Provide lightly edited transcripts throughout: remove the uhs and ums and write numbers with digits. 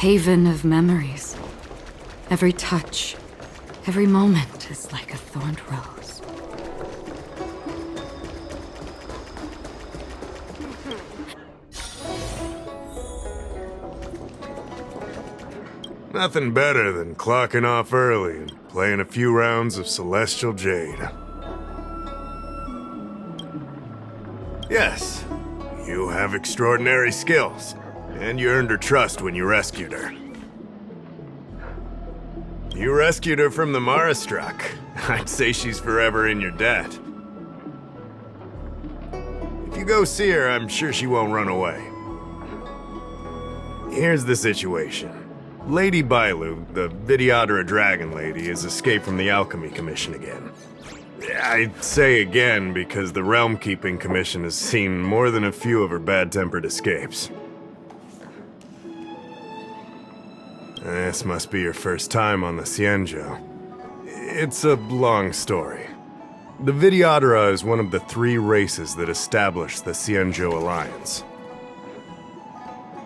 haven of memories. Every touch, every moment is like a thorned rose. Nothing better than clocking off early and playing a few rounds of Celestial Jade. Yes, you have extraordinary skills, and you earned her trust when you rescued her. You rescued her from the Marastruck. I'd say she's forever in your debt. If you go see her, I'm sure she won't run away. Here's the situation. Lady Bailu, the Videodora Dragon Lady, has escaped from the Alchemy Commission again. I say again because the Realm Keeping Commission has seen more than a few of her bad-tempered escapes. This must be your first time on the Xianzhou. It's a long story. The Videodora is one of the 3 races that established the Xianzhou Alliance.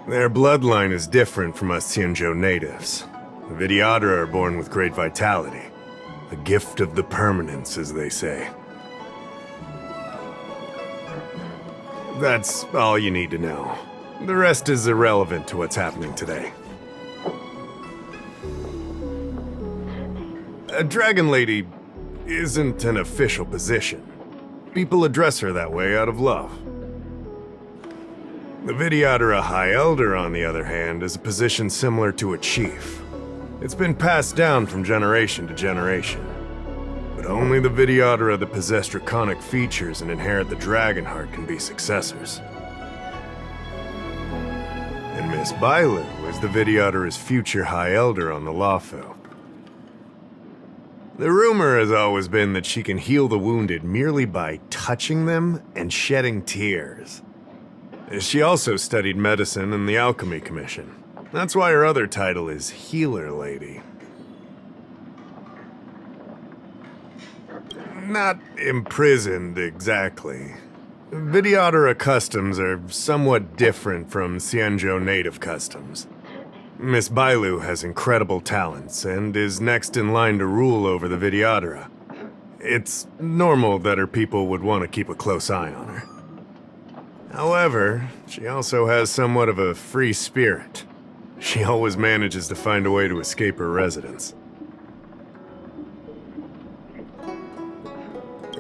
Their bloodline is different from us Xianzhou natives. The Videodora are born with great vitality. A gift of the permanence, as they say. That's all you need to know. The rest is irrelevant to what's happening today. A Dragon Lady isn't an official position. People address her that way out of love. The Videodora High Elder, on the other hand, is a position similar to a chief. It's been passed down from generation to generation. But only the Videodora that possess draconic features and inherit the dragon heart can be successors. And Miss Bailu is the Videodora's future High Elder on the Lawfu. The rumor has always been that she can heal the wounded merely by touching them and shedding tears. She also studied medicine in the Alchemy Commission. That's why her other title is Healer Lady. Not imprisoned, exactly. Videodora customs are somewhat different from Xianzhou native customs. Miss Bailu has incredible talents and is next in line to rule over the Videodora. It's normal that her people would want to keep a close eye on her. However, she also has somewhat of a free spirit. She always manages to find a way to escape her residence.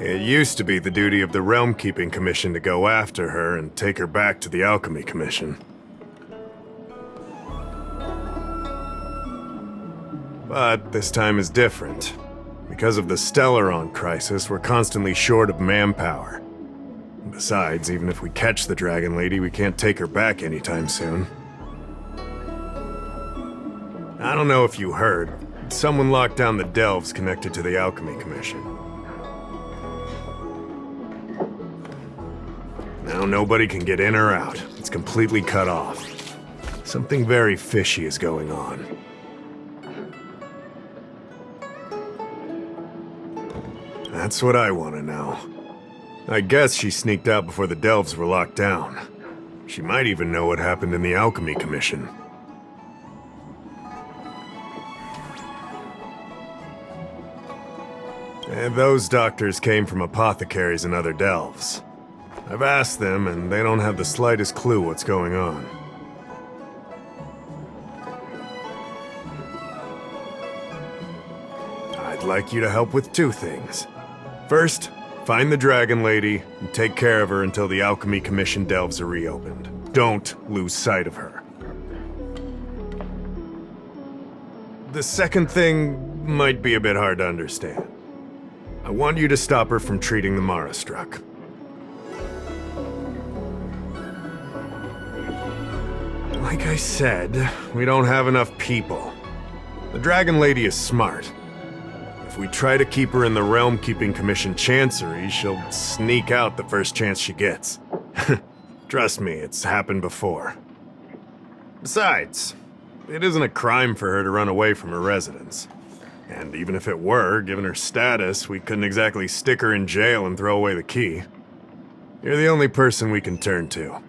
It used to be the duty of the Realm Keeping Commission to go after her and take her back to the Alchemy Commission. But this time is different. Because of the Stellaron crisis, we're constantly short of manpower. Besides, even if we catch the Dragon Lady, we can't take her back anytime soon. I don't know if you heard, someone locked down the delves connected to the Alchemy Commission. Now nobody can get in or out. It's completely cut off. Something very fishy is going on. That's what I want to know. I guess she sneaked out before the delves were locked down. She might even know what happened in the Alchemy Commission. And those doctors came from apothecaries and other delves. I've asked them, and they don't have the slightest clue what's going on. I'd like you to help with 2 things. First, find the Dragon Lady and take care of her until the Alchemy Commission delves are reopened. Don't lose sight of her. The second thing might be a bit hard to understand. I want you to stop her from treating the Marastruck. Like I said, we don't have enough people. The Dragon Lady is smart. If we try to keep her in the Realm Keeping Commission Chancery, she'll sneak out the first chance she gets. Trust me, it's happened before. Besides, it isn't a crime for her to run away from her residence. And even if it were, given her status, we couldn't exactly stick her in jail and throw away the key. You're the only person we can turn to.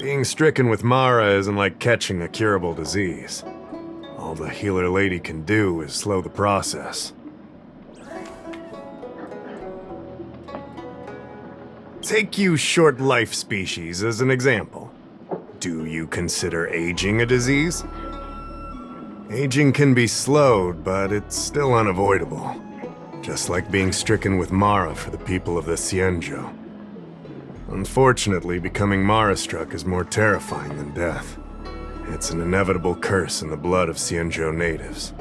Being stricken with Mara isn't like catching a curable disease. All the healer lady can do is slow the process. Take you short life species as an example. Do you consider aging a disease? Aging can be slowed, but it's still unavoidable. Just like being stricken with Mara for the people of the Xianzhou. Unfortunately, becoming Mara-struck is more terrifying than death. It's an inevitable curse in the blood of Xianzhou natives.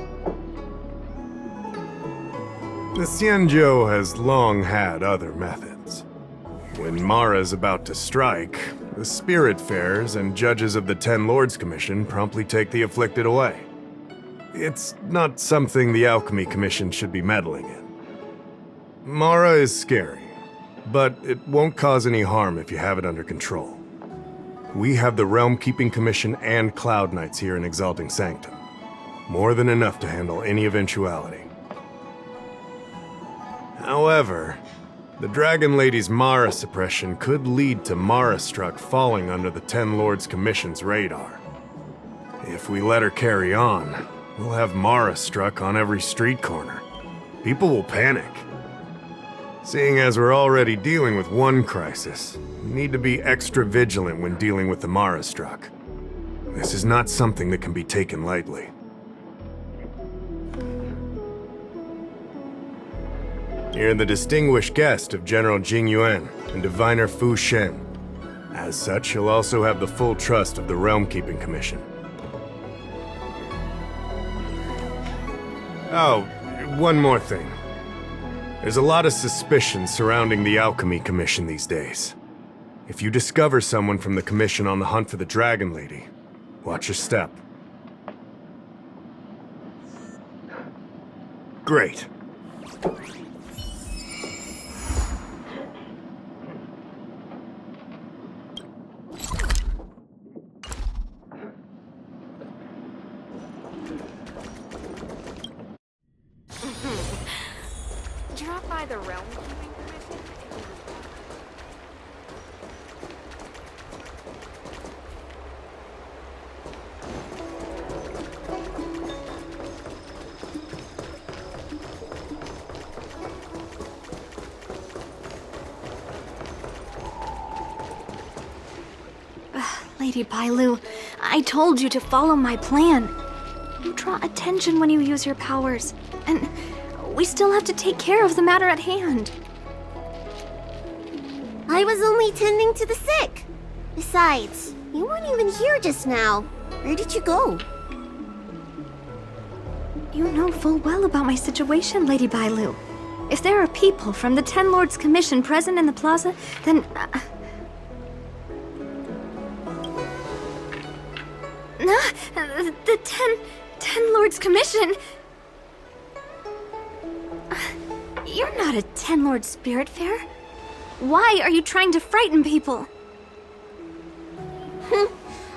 The Xianzhou has long had other methods. When Mara is about to strike, the Spiritfarers and judges of the Ten Lords Commission promptly take the afflicted away. It's not something the Alchemy Commission should be meddling in. Mara is scary, but it won't cause any harm if you have it under control. We have the Realm Keeping Commission and Cloud Knights here in Exalting Sanctum. More than enough to handle any eventuality. However, the Dragon Lady's Mara suppression could lead to Mara-struck falling under the Ten Lords Commission's radar. If we let her carry on, we'll have Mara-struck on every street corner. People will panic. Seeing as we're already dealing with one crisis, we need to be extra vigilant when dealing with the Mara-struck. This is not something that can be taken lightly. You're the distinguished guest of General Jing Yuan and Diviner Fu Shen. As such, you'll also have the full trust of the Realm Keeping Commission. Oh, one more thing. There's a lot of suspicion surrounding the Alchemy Commission these days. If you discover someone from the Commission on the hunt for the Dragon Lady, watch your step. Great. Drop by the Realm Keeping Commission? Lady Bailu, I told you to follow my plan. You draw attention when you use your powers, and we still have to take care of the matter at hand. I was only tending to the sick. Besides, you weren't even here just now. Where did you go? You know full well about my situation, Lady Bailu. If there are people from the Ten Lords Commission present in the plaza, then... the Ten Lords Commission... You're not a Ten Lord Spiritfarer. Why are you trying to frighten people?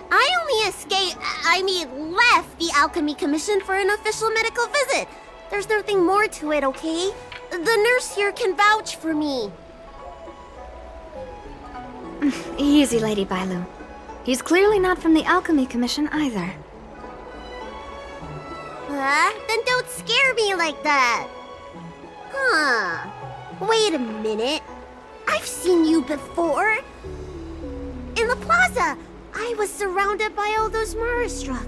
I left the Alchemy Commission for an official medical visit. There's nothing more to it, okay? The nurse here can vouch for me. Easy, Lady Bailu. He's clearly not from the Alchemy Commission either. Then don't scare me like that. Huh. Wait a minute. I've seen you before. In the plaza, I was surrounded by all those Mara-struck.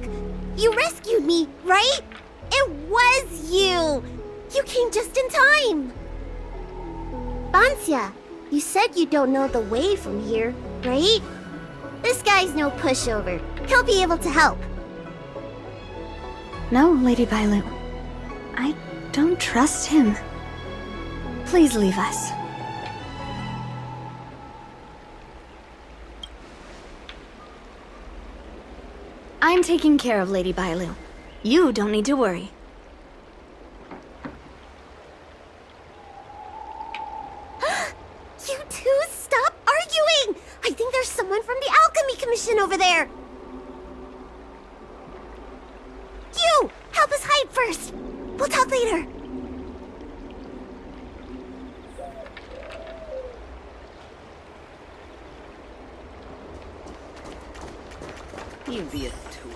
You rescued me, right? It was you. You came just in time. Banxia, you said you don't know the way from here, right? This guy's no pushover. He'll be able to help. No, Lady Bailu. I don't trust him. Please leave us. I'm taking care of Lady Bailu. You don't need to worry. You two, stop arguing! I think there's someone from the Alchemy Commission over there. You! Help us hide first! We'll talk later. You'd be a tool.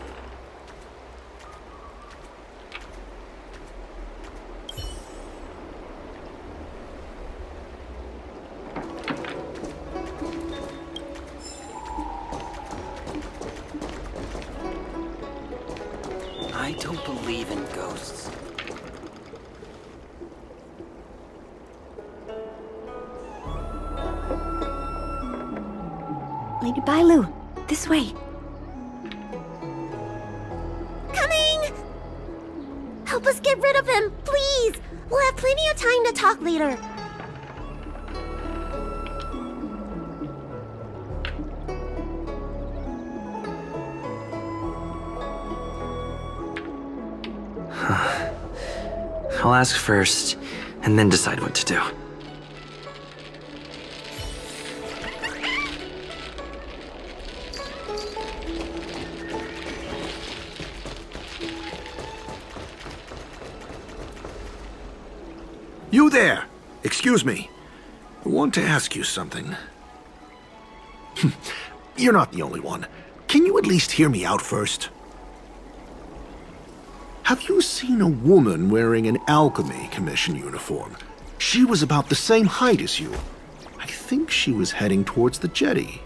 I don't believe in ghosts. Lady Bailu, this way. Coming! Help us get rid of him, please! We'll have plenty of time to talk later. I'll ask first, and then decide what to do. You there! Excuse me. I want to ask you something. You're not the only one. Can you at least hear me out first? Have you seen a woman wearing an Alchemy Commission uniform? She was about the same height as you. I think she was heading towards the jetty.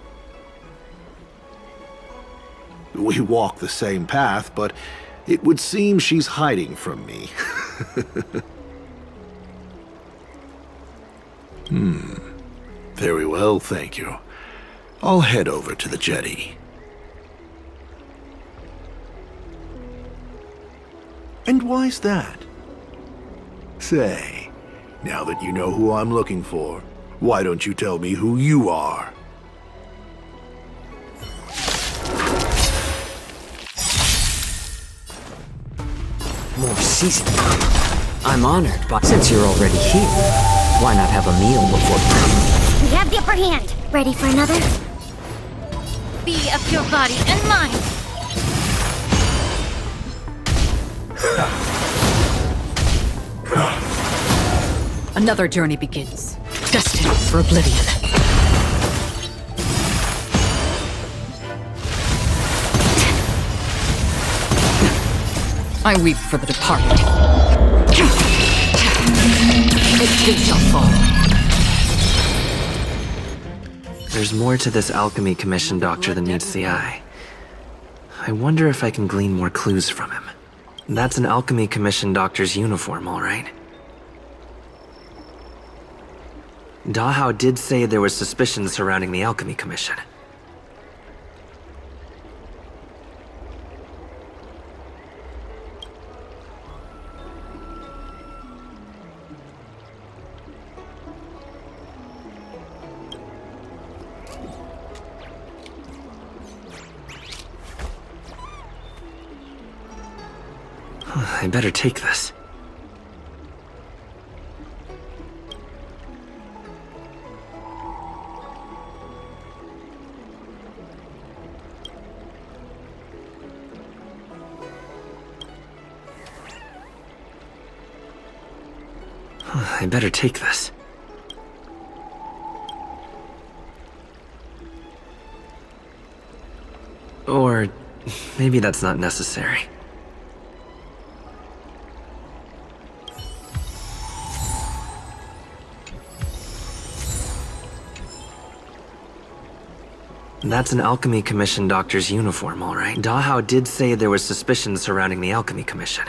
We walk the same path, but it would seem she's hiding from me. Very well, thank you. I'll head over to the jetty. And why's that? Say, now that you know who I'm looking for, why don't you tell me who you are? More seasoning. I'm honored, but since you're already here, why not have a meal before We have the upper hand. Ready for another? Be of your body and mind. Another journey begins, destined for oblivion. I weep for the departed. It too shall fall. There's more to this Alchemy Commission doctor than meets the eye. I wonder if I can glean more clues from him. That's an Alchemy Commission doctor's uniform, all right. Dahao did say there was suspicion surrounding the Alchemy Commission. I better take this. I better take this. Or maybe that's not necessary. That's an Alchemy Commission doctor's uniform, all right. Dahao did say there was suspicion surrounding the Alchemy Commission.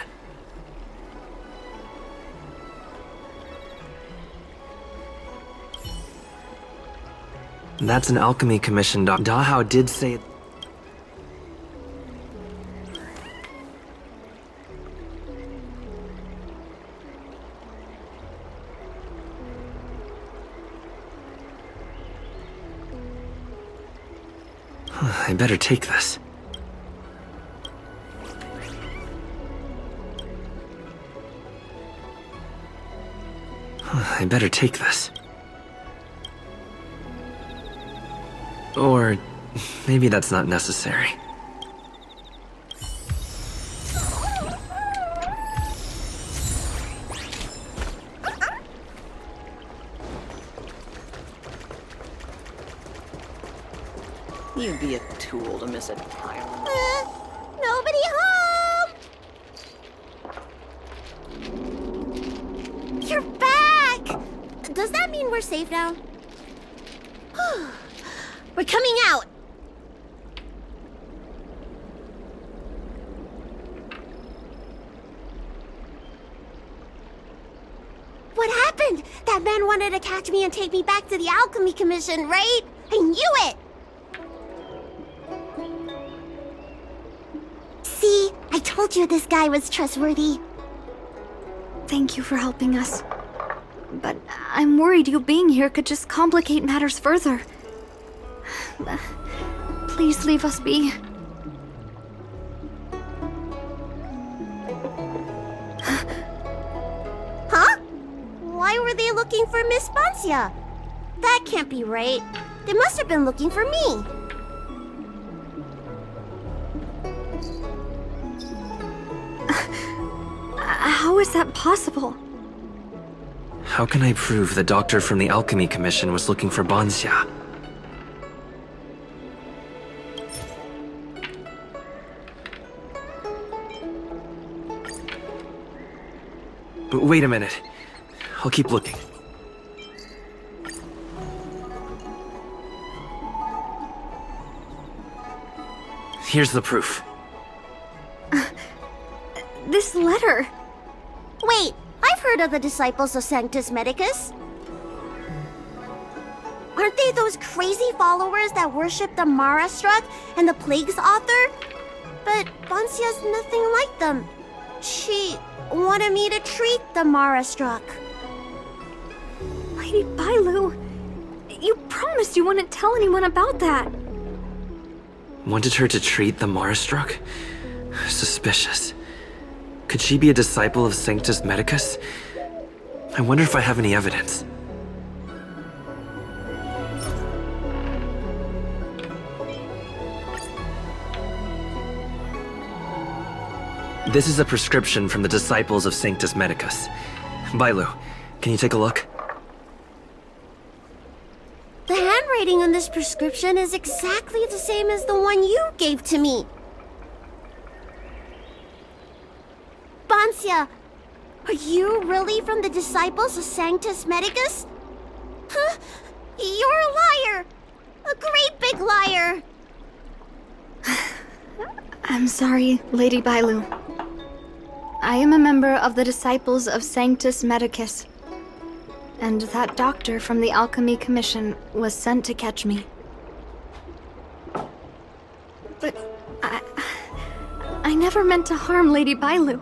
That's an Alchemy Commission Dahao did say... I better take this. I better take this. Or maybe that's not necessary. You'd be a tool to miss a tyrant. Nobody home! You're back! Does that mean we're safe now? We're coming out! What happened? That man wanted to catch me and take me back to the Alchemy Commission, right? I knew it! See? I told you this guy was trustworthy. Thank you for helping us. But I'm worried you being here could just complicate matters further. Please leave us be. Huh? Why were they looking for Miss Bancia? That can't be right. They must have been looking for me. How is that possible? How can I prove the doctor from the Alchemy Commission was looking for Bancia? But wait a minute. I'll keep looking. Here's the proof. This letter. Wait, I've heard of the Disciples of Sanctus Medicus. Aren't they those crazy followers that worship the Mara Struck and the Plague's author? But Bancia's nothing like them. She wanted me to treat the Mara Struck. Lady Bailu, you promised you wouldn't tell anyone about that. Wanted her to treat the Marastruck? Suspicious. Could she be a disciple of Sanctus Medicus? I wonder if I have any evidence. This is a prescription from the disciples of Sanctus Medicus. Bailu, can you take a look? The handwriting on this prescription is exactly the same as the one you gave to me. Bancia, are you really from the Disciples of Sanctus Medicus? Huh? You're a liar! A great big liar! I'm sorry, Lady Bailu. I am a member of the Disciples of Sanctus Medicus. And that doctor from the Alchemy Commission was sent to catch me. But I never meant to harm Lady Bailu.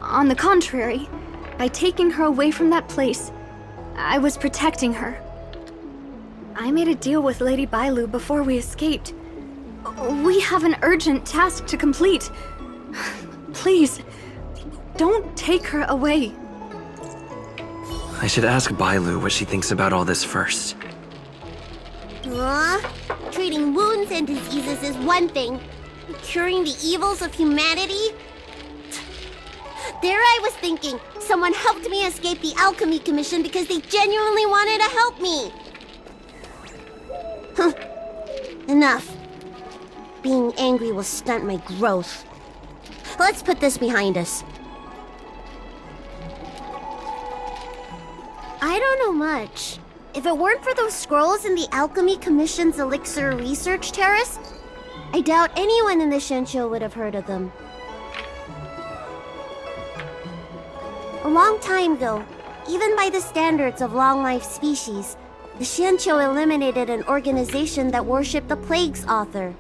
On the contrary, by taking her away from that place, I was protecting her. I made a deal with Lady Bailu before we escaped. We have an urgent task to complete. Please, don't take her away. I should ask Bailu what she thinks about all this first. Treating wounds and diseases is one thing. Curing the evils of humanity? There I was thinking, someone helped me escape the Alchemy Commission because they genuinely wanted to help me. Enough. Being angry will stunt my growth. Let's put this behind us. I don't know much. If it weren't for those scrolls in the Alchemy Commission's Elixir Research Terrace, I doubt anyone in the Shincho would have heard of them. A long time ago, even by the standards of long-life species, the Shincho eliminated an organization that worshipped the Plague's author.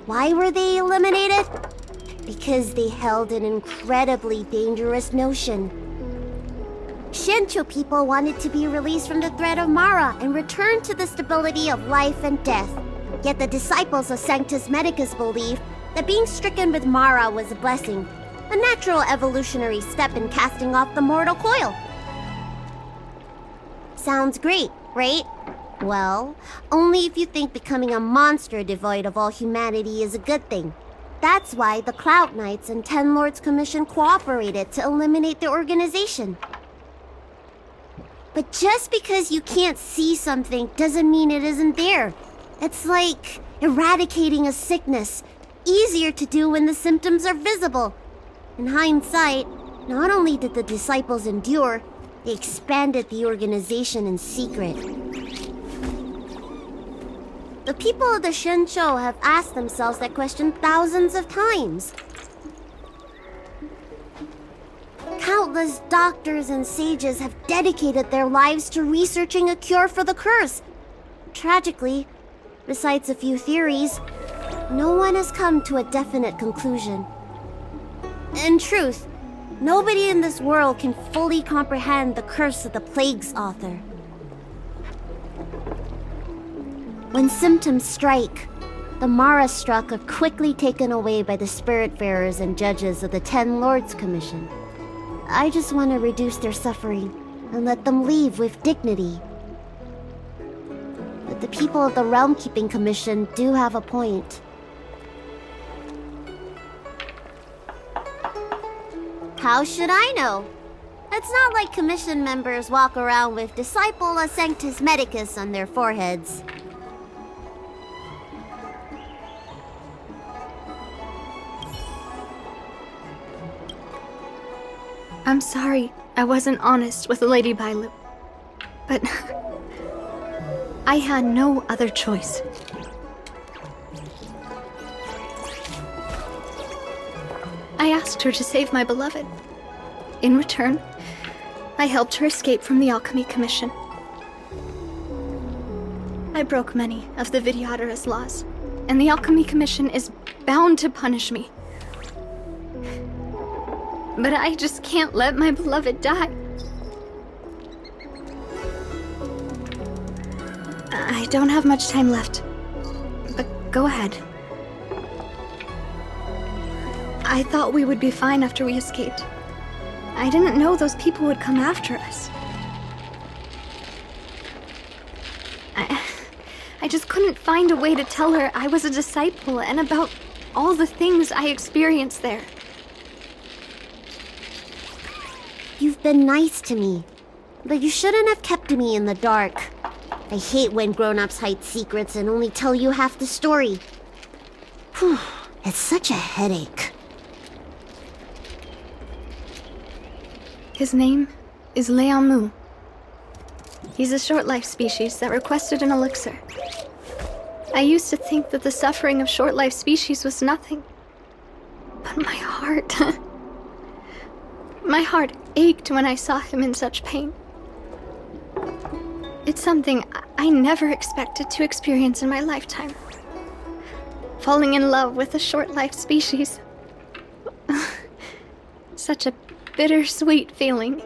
Why were they eliminated? Because they held an incredibly dangerous notion. Shincho people wanted to be released from the threat of Mara and return to the stability of life and death. Yet the disciples of Sanctus Medicus believed that being stricken with Mara was a blessing, a natural evolutionary step in casting off the mortal coil. Sounds great, right? Well, only if you think becoming a monster devoid of all humanity is a good thing. That's why the Cloud Knights and Ten Lords Commission cooperated to eliminate the organization. But just because you can't see something doesn't mean it isn't there. It's like eradicating a sickness. Easier to do when the symptoms are visible. In hindsight, not only did the disciples endure, they expanded the organization in secret. The people of the Shenzhou have asked themselves that question thousands of times. Countless doctors and sages have dedicated their lives to researching a cure for the curse. Tragically, besides a few theories, no one has come to a definite conclusion. In truth, nobody in this world can fully comprehend the curse of the plague's author. When symptoms strike, the Mara struck are quickly taken away by the spiritfarers and judges of the Ten Lords Commission. I just want to reduce their suffering and let them leave with dignity. But the people of the Realm Keeping Commission do have a point. How should I know? It's not like Commission members walk around with Disciple a Sanctus Medicus on their foreheads. I'm sorry I wasn't honest with Lady Bailu. But I had no other choice. I asked her to save my beloved. In return, I helped her escape from the Alchemy Commission. I broke many of the Vidyadhara's laws, and the Alchemy Commission is bound to punish me. But I just can't let my beloved die. I don't have much time left, but go ahead. I thought we would be fine after we escaped. I didn't know those people would come after us. I just couldn't find a way to tell her I was a disciple and about all the things I experienced there. You've been nice to me, but you shouldn't have kept me in the dark. I hate when grown-ups hide secrets and only tell you half the story. Whew, it's such a headache. His name is Liang. He's a short-life species that requested an elixir. I used to think that the suffering of short-life species was nothing. But my heart... my heart ached when I saw him in such pain. It's something I never expected to experience in my lifetime. Falling in love with a short-life species. Such a bittersweet feeling.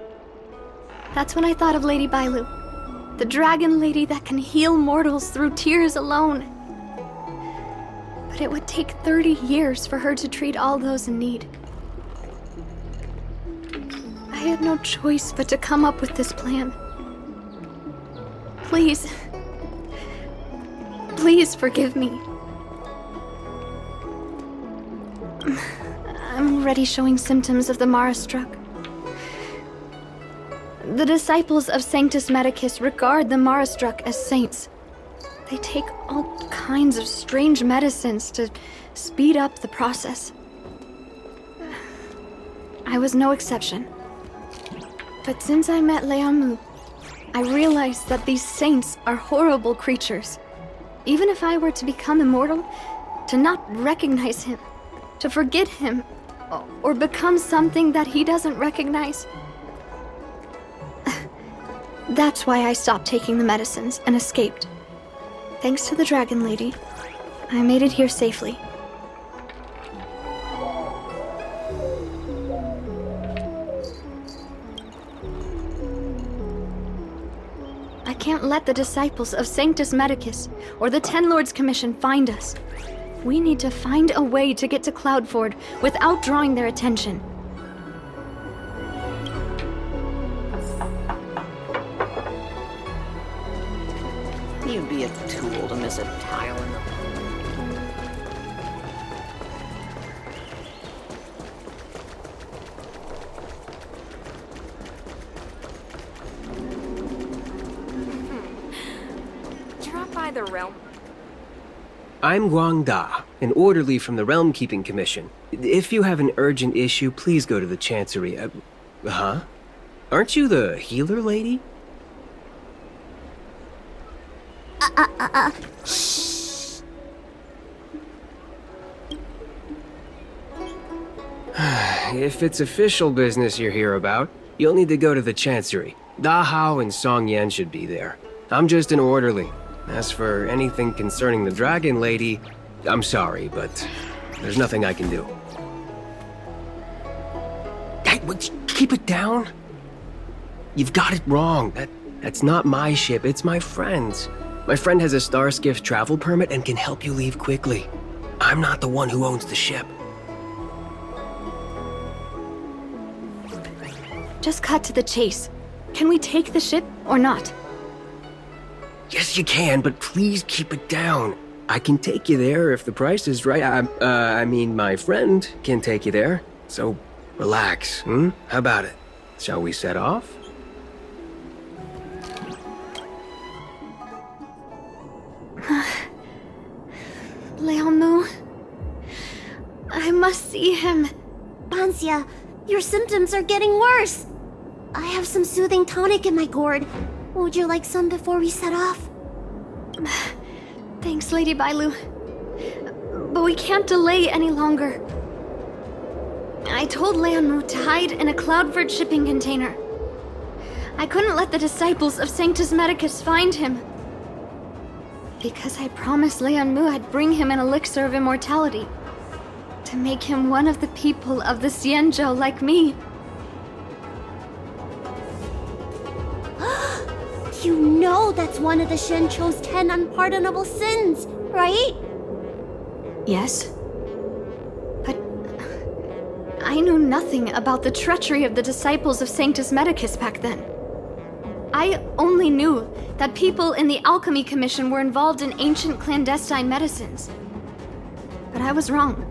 That's when I thought of Lady Bailu, the dragon lady that can heal mortals through tears alone. But it would take 30 years for her to treat all those in need. I had no choice but to come up with this plan. Please forgive me. I'm already showing symptoms of the Mara struck. The disciples of Sanctus Medicus regard the Mara struck as saints. They take all kinds of strange medicines to speed up the process. I was no exception. But since I met Liang, I realized that these saints are horrible creatures. Even if I were to become immortal, to not recognize him, to forget him, or become something that he doesn't recognize. That's why I stopped taking the medicines and escaped. Thanks to the Dragon Lady, I made it here safely. I can't let the disciples of Sanctus Medicus or the Ten Lords Commission find us. We need to find a way to get to Cloudford without drawing their attention. You'd be a tool to miss a tile in the... by the realm? I'm Guang Da, an orderly from the Realm Keeping Commission. If you have an urgent issue, please go to the Chancery. Huh? Aren't you the healer lady? Shh. If it's official business you're here about, you'll need to go to the Chancery. Da Hao and Song Yan should be there. I'm just an orderly. As for anything concerning the Dragon Lady, I'm sorry, but there's nothing I can do. Hey, keep it down. You've got it wrong. That's not my ship, it's my friend's. My friend has a Starskiff travel permit and can help you leave quickly. I'm not the one who owns the ship. Just cut to the chase. Can we take the ship or not? Yes, you can, but please keep it down. I can take you there if the price is right. I mean, my friend can take you there. So, relax, How about it? Shall we set off? Liaomu. I must see him. Bansia, your symptoms are getting worse. I have some soothing tonic in my gourd. Would you like some before we set off? Thanks, Lady Bailu. But we can't delay any longer. I told Liaomu to hide in a Cloudford shipping container. I couldn't let the disciples of Sanctus Medicus find him. Because I promised Liaomu I'd bring him an elixir of immortality. To make him one of the people of the Xianzhou like me. You know that's one of the Shenchou's 10 unpardonable sins, right? Yes. But I knew nothing about the treachery of the disciples of Sanctus Medicus back then. I only knew that people in the Alchemy Commission were involved in ancient clandestine medicines. But I was wrong.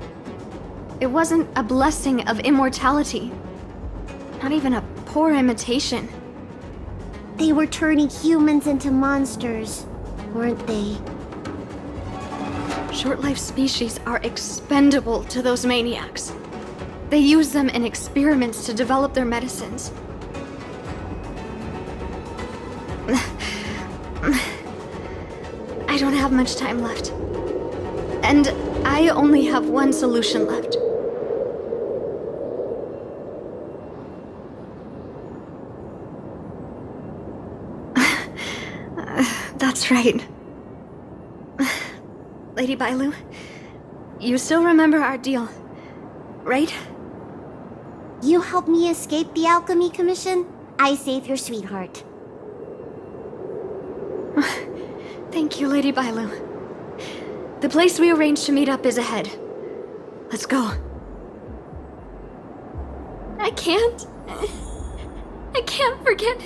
It wasn't a blessing of immortality. Not even a poor imitation. They were turning humans into monsters, weren't they? Short-lived species are expendable to those maniacs. They use them in experiments to develop their medicines. I don't have much time left. And I only have one solution left. That's right. Lady Bailu, you still remember our deal, right? You help me escape the Alchemy Commission, I save your sweetheart. Thank you, Lady Bailu. The place we arranged to meet up is ahead. Let's go. I can't forget.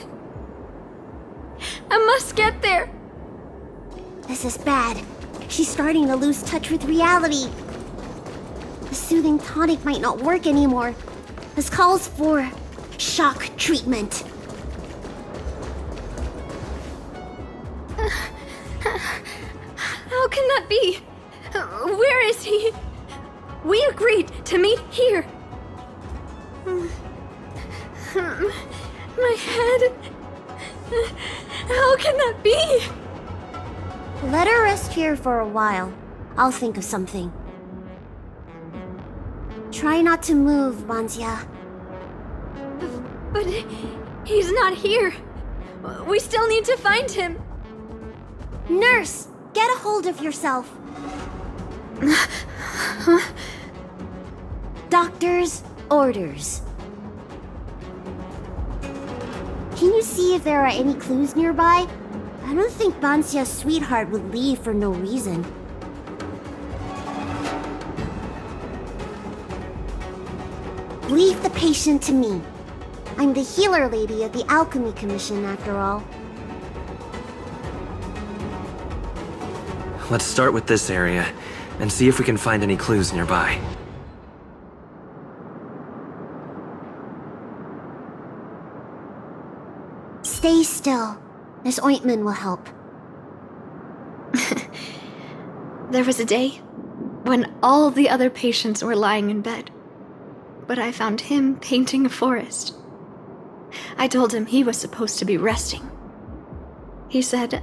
I must get there. This is bad. She's starting to lose touch with reality. The soothing tonic might not work anymore. This calls for shock treatment. How can that be? Where is he? We agreed to meet here. My head. How can that be? Let her rest here for a while. I'll think of something. Try not to move, Bansia. But he's not here. We still need to find him. Nurse, get a hold of yourself. Doctor's orders. Can you see if there are any clues nearby? I don't think Bansia's sweetheart would leave for no reason. Leave the patient to me. I'm the healer lady of the Alchemy Commission, after all. Let's start with this area, and see if we can find any clues nearby. Stay still. This ointment will help. There was a day when all the other patients were lying in bed, but I found him painting a forest. I told him he was supposed to be resting. He said,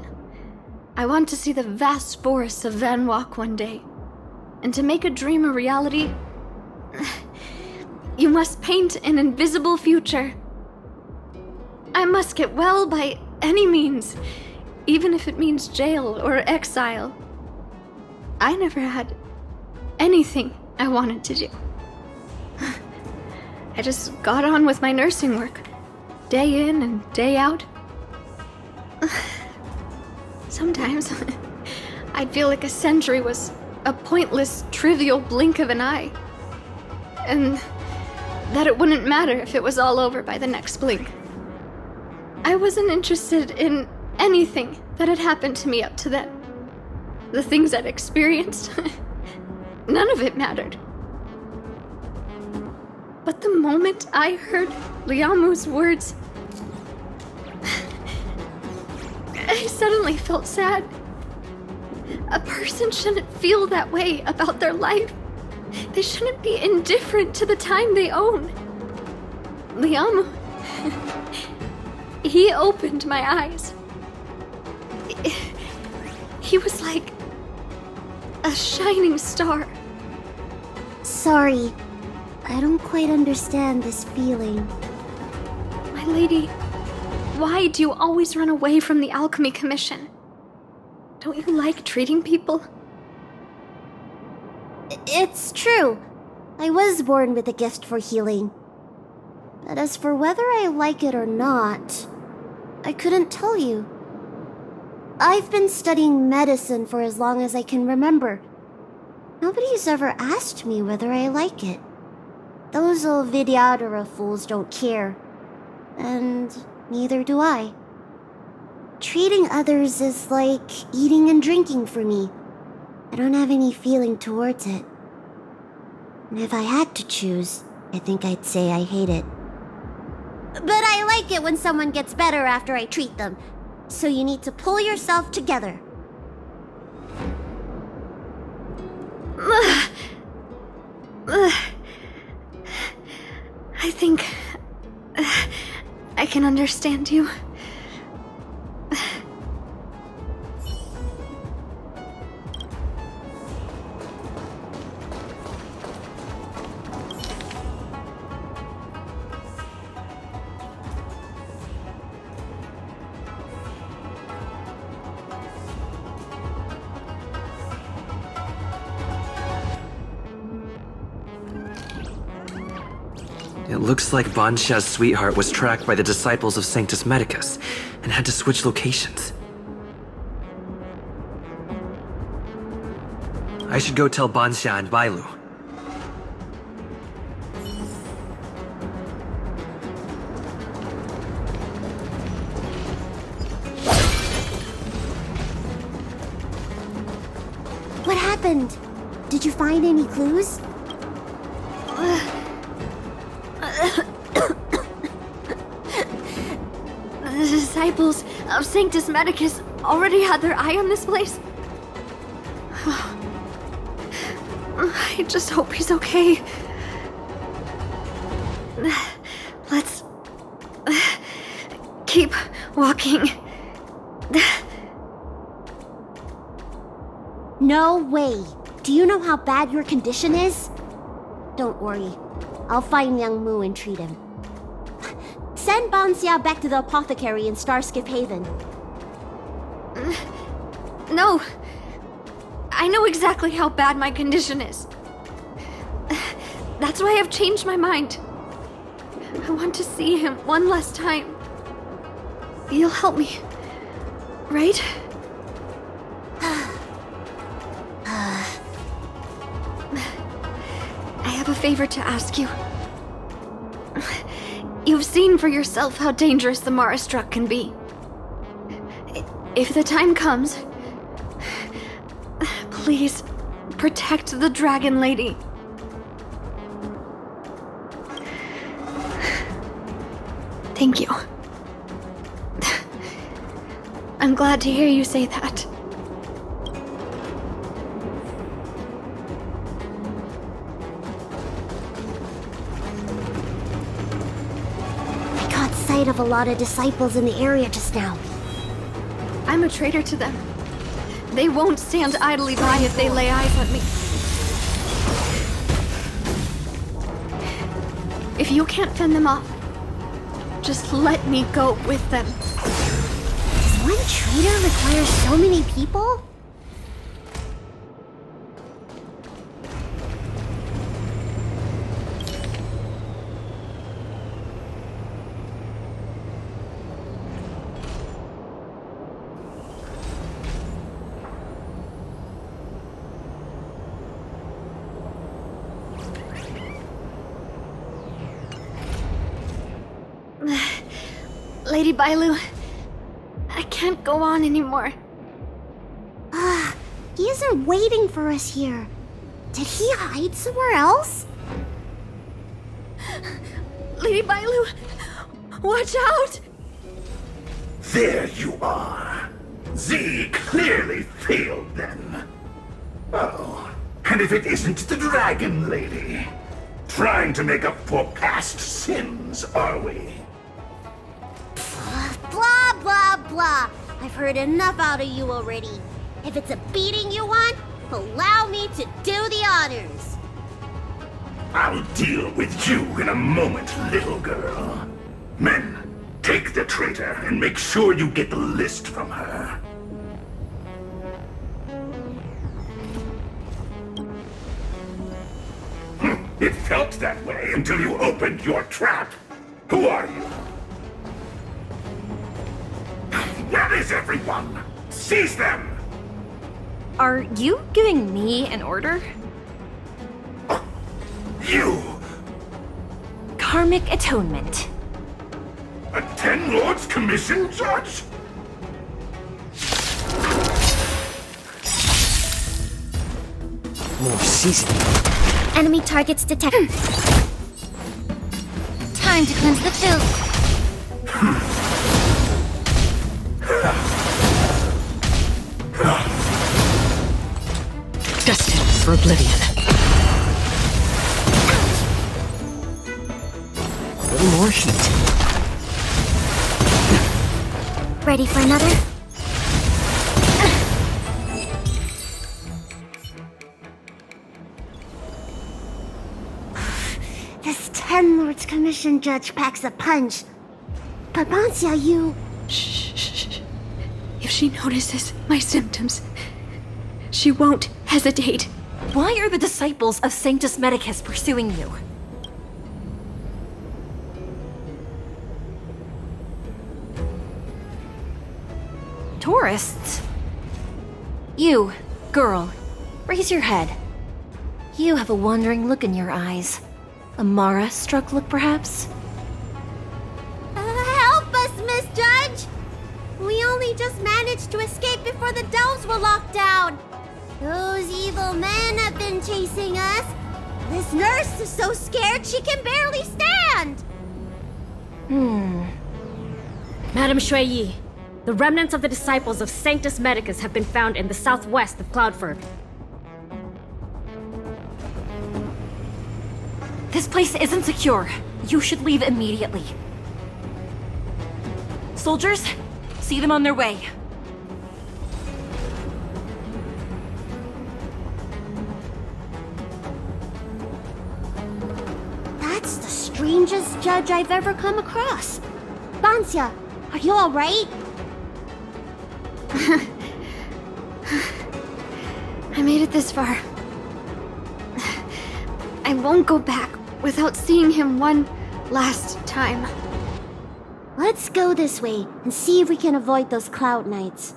"I want to see the vast forests of Van Walk one day, and to make a dream a reality, you must paint an invisible future. I must get well by any means, even if it means jail or exile." I never had anything I wanted to do. I just got on with my nursing work, day in and day out. Sometimes I'd feel like a century was a pointless, trivial blink of an eye, and that it wouldn't matter if it was all over by the next blink. I wasn't interested in anything that had happened to me up to then. The things I'd experienced, none of it mattered. But the moment I heard Liamu's words, I suddenly felt sad. A person shouldn't feel that way about their life. They shouldn't be indifferent to the time they own. Liamu, he opened my eyes. He was like a shining star. Sorry, I don't quite understand this feeling. My lady, why do you always run away from the Alchemy Commission? Don't you like treating people? It's true. I was born with a gift for healing. But as for whether I like it or not, I couldn't tell you. I've been studying medicine for as long as I can remember. Nobody's ever asked me whether I like it. Those old Vidyadhara fools don't care. And neither do I. Treating others is like eating and drinking for me. I don't have any feeling towards it. And if I had to choose, I think I'd say I hate it. But I like it when someone gets better after I treat them. So you need to pull yourself together. I think I can understand you. It looks like Bansha's sweetheart was tracked by the disciples of Sanctus Medicus and had to switch locations. I should go tell Bansha and Bailu. What happened? Did you find any clues? The disciples of Sanctus Medicus already had their eye on this place. I just hope he's okay. Let's keep walking. No way. Do you know how bad your condition is? Don't worry. I'll find Young Mu and treat him. Send Banxia back to the apothecary in Starskip Haven. No. I know exactly how bad my condition is. That's why I've changed my mind. I want to see him one last time. You'll help me, right? I have a favor to ask you. You've seen for yourself how dangerous the Mara Struck can be. If the time comes, please protect the Dragon Lady. Thank you. I'm glad to hear you say that. sight of a lot of disciples in the area just now. I'm a traitor to them. They won't stand idly by if they lay eyes on me. If you can't fend them off, just let me go with them. Does one traitor require so many people? Lady Bailu, I can't go on anymore. He isn't waiting for us here. Did he hide somewhere else? Lady Bailu, watch out! There you are. Z clearly failed them. Oh, and if it isn't the Dragon Lady? Trying to make up for past sins, are we? Blah, blah, blah. I've heard enough out of you already. If it's a beating you want, allow me to do the honors. I'll deal with you in a moment, little girl. Men, take the traitor and make sure you get the list from her. It felt that way until you opened your trap. Who are you? Where is everyone? Seize them! Are you giving me an order? You! Karmic atonement. A Ten Lords Commission judge? More seasoning. Enemy targets detected. Time to cleanse the filth. Destined for oblivion. A little more heat. Ready for another? This Ten Lords Commission judge packs a punch. But Bancia, you... Shh. If she notices my symptoms, she won't hesitate. Why are the disciples of Sanctus Medicus pursuing you? Tourists? You, girl, raise your head. You have a wandering look in your eyes. A Mara-struck look, perhaps? Help us, Miss Judge! We only just managed to escape before the delves were locked down. Those evil men have been chasing us. This nurse is so scared she can barely stand. Madame Shuiyi, the remnants of the disciples of Sanctus Medicus have been found in the southwest of Cloudford. This place isn't secure. You should leave immediately. Soldiers, see them on their way. That's the strangest judge I've ever come across. Bancia, are you alright? I made it this far. I won't go back without seeing him one last time. Let's go this way and see if we can avoid those cloud nights.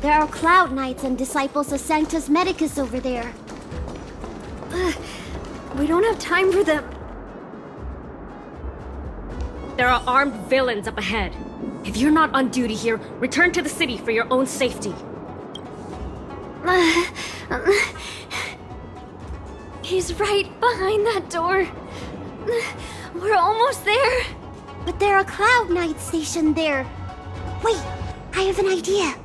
There are Cloud Knights and disciples of Sanctus Medicus over there. We don't have time for them. There are armed villains up ahead. If you're not on duty here, return to the city for your own safety. He's right behind that door. We're almost there. But there are Cloud Knights stationed there. Wait, I have an idea.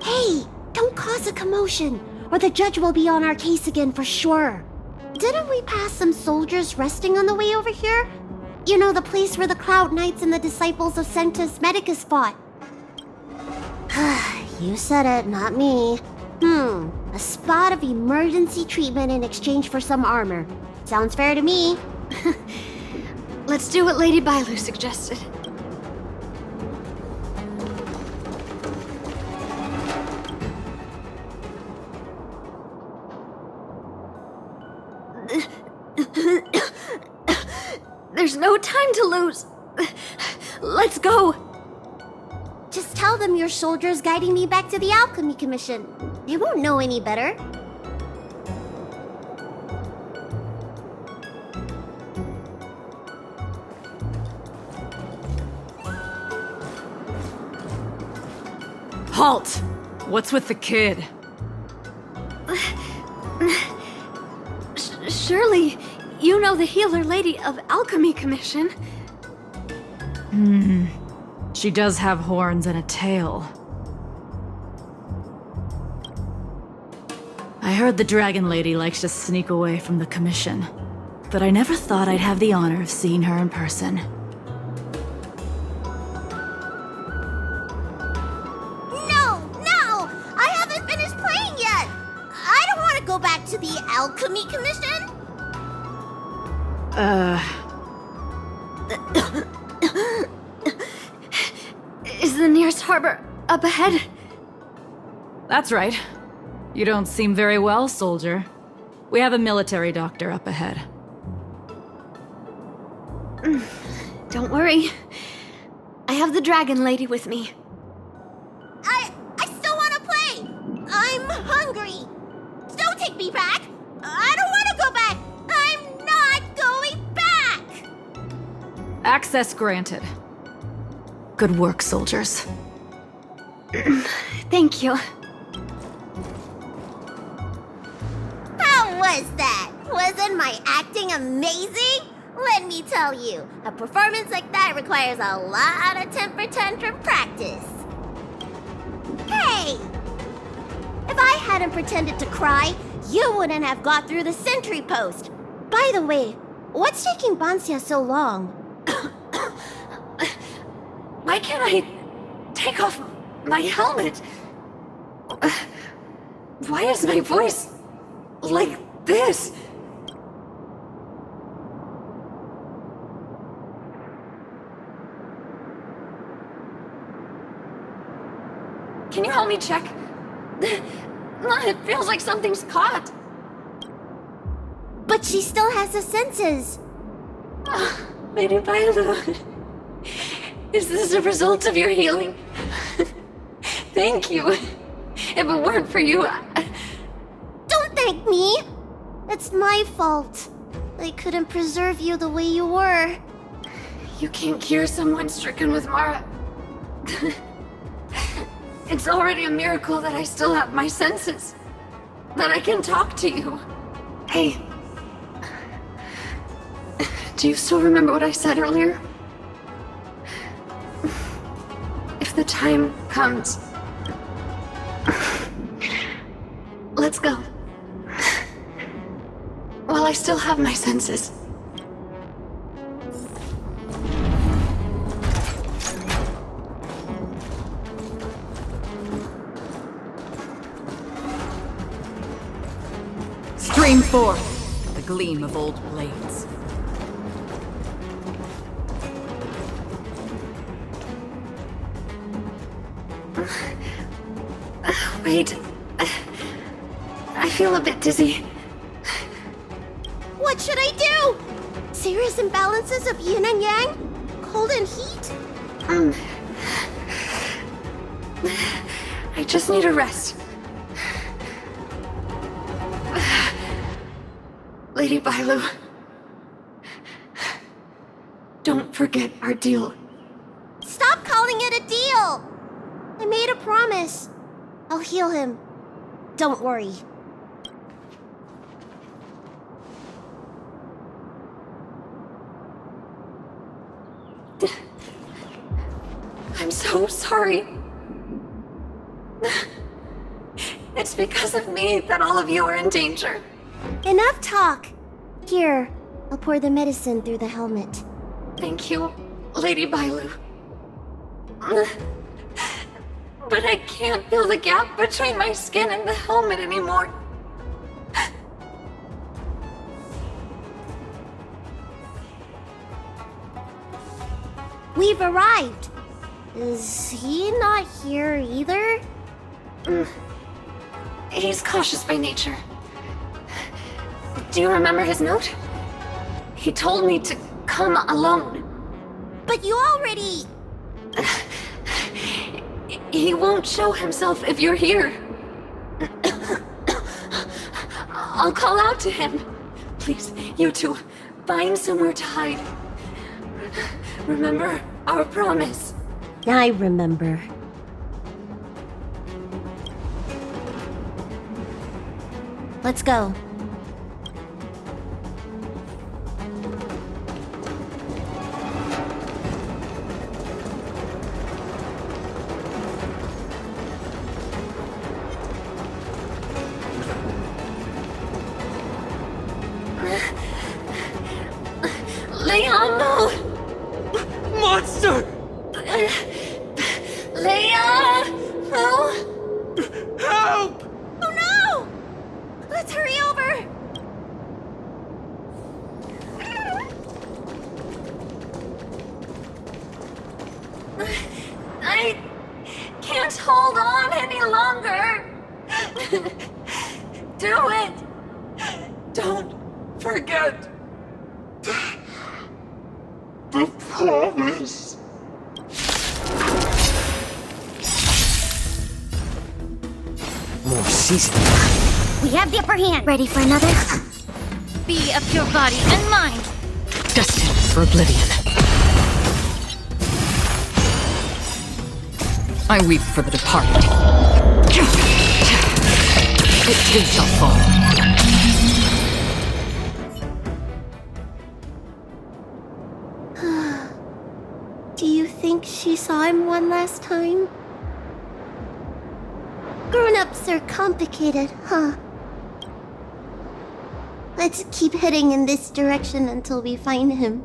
Hey, don't cause a commotion, or the judge will be on our case again for sure. Didn't we pass some soldiers resting on the way over here? You know, the place where the Cloud Knights and the disciples of Sanctus Medicus fought. You said it, not me. A spot of emergency treatment in exchange for some armor. Sounds fair to me. Let's do what Lady Bailu suggested. There's no time to lose. Let's go. Just tell them your soldiers guiding me back to the Alchemy Commission. They won't know any better. Halt! What's with the kid? Surely, you know the healer lady of Alchemy Commission. She does have horns and a tail. I heard the Dragon Lady likes to sneak away from the Commission, but I never thought I'd have the honor of seeing her in person. No! I haven't finished playing yet! I don't want to go back to the Alchemy Commission! Is the nearest harbor up ahead? That's right. You don't seem very well, soldier. We have a military doctor up ahead. Don't worry. I have the Dragon Lady with me. I still want to play! I'm hungry! Don't take me back! I don't want to go back! I'm not going back! Access granted. Good work, soldiers. Thank you. How was that? Wasn't my acting amazing? Let me tell you, a performance like that requires a lot of temper tantrum practice. Hey! If I hadn't pretended to cry, you wouldn't have got through the sentry post. By the way, what's taking Bansia so long? Why can't I take off my helmet? Why is my voice like this? Can you help me check? It feels like something's caught. But she still has the senses. Lady Bailu, is this a result of your healing? Thank you. If it weren't for you, Don't thank me. It's my fault. I couldn't preserve you the way you were. You can't cure someone stricken with Mara. It's already a miracle that I still have my senses. That I can talk to you. Hey. Do you still remember what I said earlier? If the time comes... Let's go. While I still have my senses. Stream forth the gleam of old blades. Wait. I feel a bit dizzy. What should I do? Serious imbalances of yin and yang? Cold and heat? I just need a rest. Lady Bailu, don't forget our deal. Stop calling it a deal! I made a promise. I'll heal him. Don't worry. I'm so sorry. It's because of me that all of you are in danger. Enough talk. Here, I'll pour the medicine through the helmet. Thank you, Lady Bailu. But I can't feel the gap between my skin and the helmet anymore. We've arrived. Is he not here either? He's cautious by nature. Do you remember his note? He told me to come alone. But you already... He won't show himself if you're here. I'll call out to him. Please, you two, find somewhere to hide. Remember our promise. I remember. Let's go. Leon, no! Monster! Leia! No! Help! Oh no! Let's hurry over! I can't hold on any longer. Do it! Don't forget the promise. More seasoning. We have the upper hand. Ready for another? Be of your body and mind. Destined for oblivion. I weep for the departed. It too shall fall. Do you think she saw him one last time? Grown-ups are complicated, huh? Let's keep heading in this direction until we find him.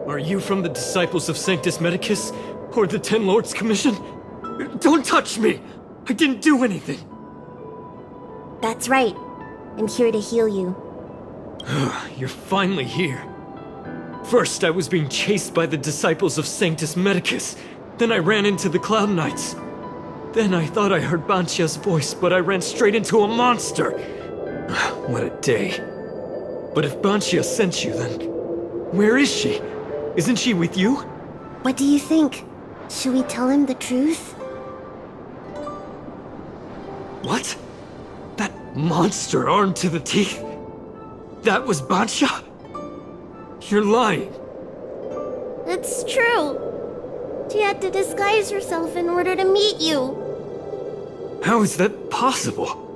Are you from the Disciples of Sanctus Medicus? Or the Ten Lords Commission? Don't touch me! I didn't do anything! That's right. I'm here to heal you. You're finally here. First, I was being chased by the Disciples of Sanctus Medicus. Then I ran into the Cloud Knights. Then I thought I heard Banchia's voice, but I ran straight into a monster. What a day. But if Banchia sent you, then where is she? Isn't she with you? What do you think? Should we tell him the truth? What? That monster armed to the teeth? That was Banchia? You're lying. It's true. She had to disguise herself in order to meet you. How is that possible?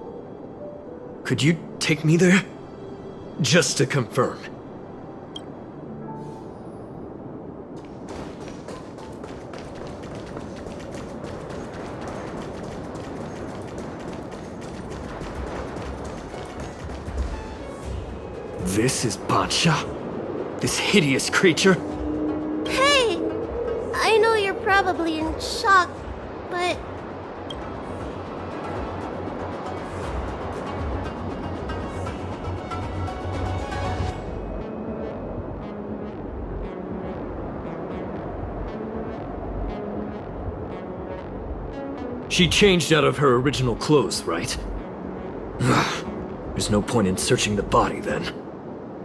Could you take me there? Just to confirm. This is Banchia? This hideous creature? Hey! I know you're probably in shock, but... She changed out of her original clothes, right? There's no point in searching the body then.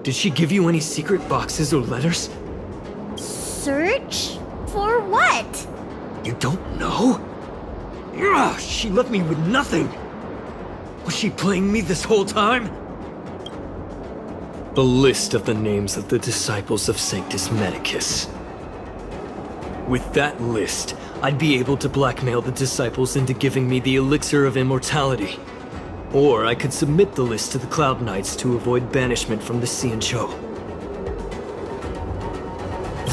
Did she give you any secret boxes or letters? Search? For what? You don't know? Ugh, she left me with nothing! Was she playing me this whole time? A list of the names of the disciples of Sanctus Medicus. With that list, I'd be able to blackmail the disciples into giving me the elixir of immortality. Or I could submit the list to the Cloud Knights to avoid banishment from the Xianzhou.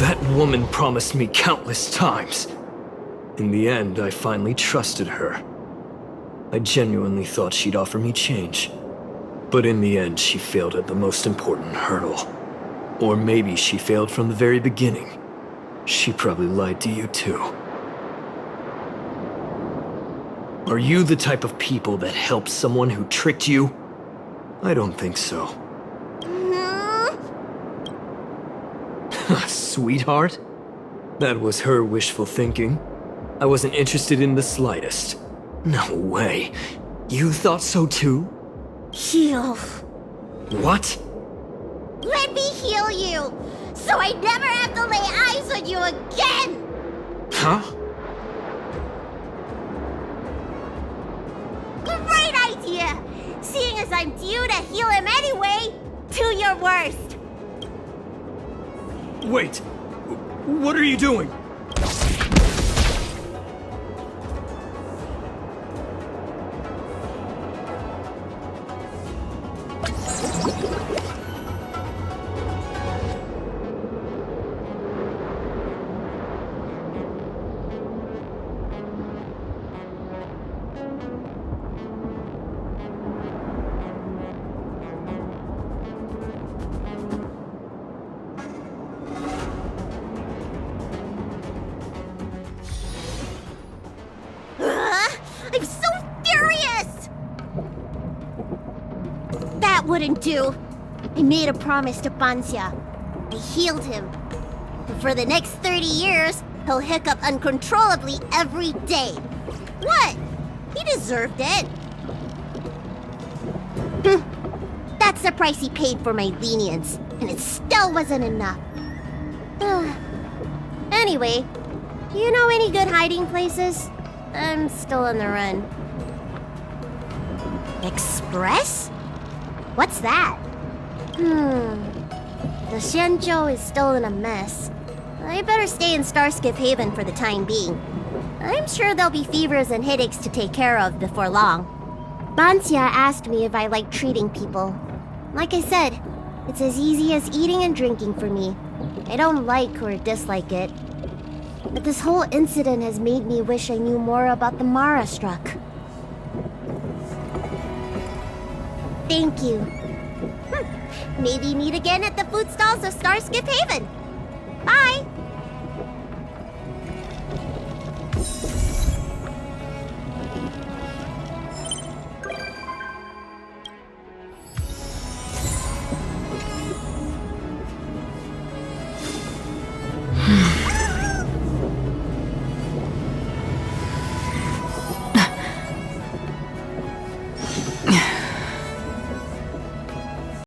That woman promised me countless times. In the end, I finally trusted her. I genuinely thought she'd offer me change. But in the end, she failed at the most important hurdle. Or maybe she failed from the very beginning. She probably lied to you too. Are you the type of people that help someone who tricked you? I don't think so. Sweetheart? That was her wishful thinking. I wasn't interested in the slightest. No way. You thought so too? Heal. What? Let me heal you, so I never have to lay eyes on you again! Huh? Great idea! Seeing as I'm due to heal him anyway, do your worst. Wait. What are you doing? I'm so furious! That wouldn't do. I made a promise to Banxia. I healed him. And for the next 30 years, he'll hiccup uncontrollably every day. What? He deserved it. That's the price he paid for my lenience, and it still wasn't enough. Anyway, do you know any good hiding places? I'm still on the run. Express? What's that? The Xianzhou is still in a mess. I better stay in Starskip Haven for the time being. I'm sure there'll be fevers and headaches to take care of before long. Banxia asked me if I like treating people. Like I said, it's as easy as eating and drinking for me. I don't like or dislike it. But this whole incident has made me wish I knew more about the Mara struck. Thank you. Maybe meet again at the food stalls of Starskip Haven. Bye!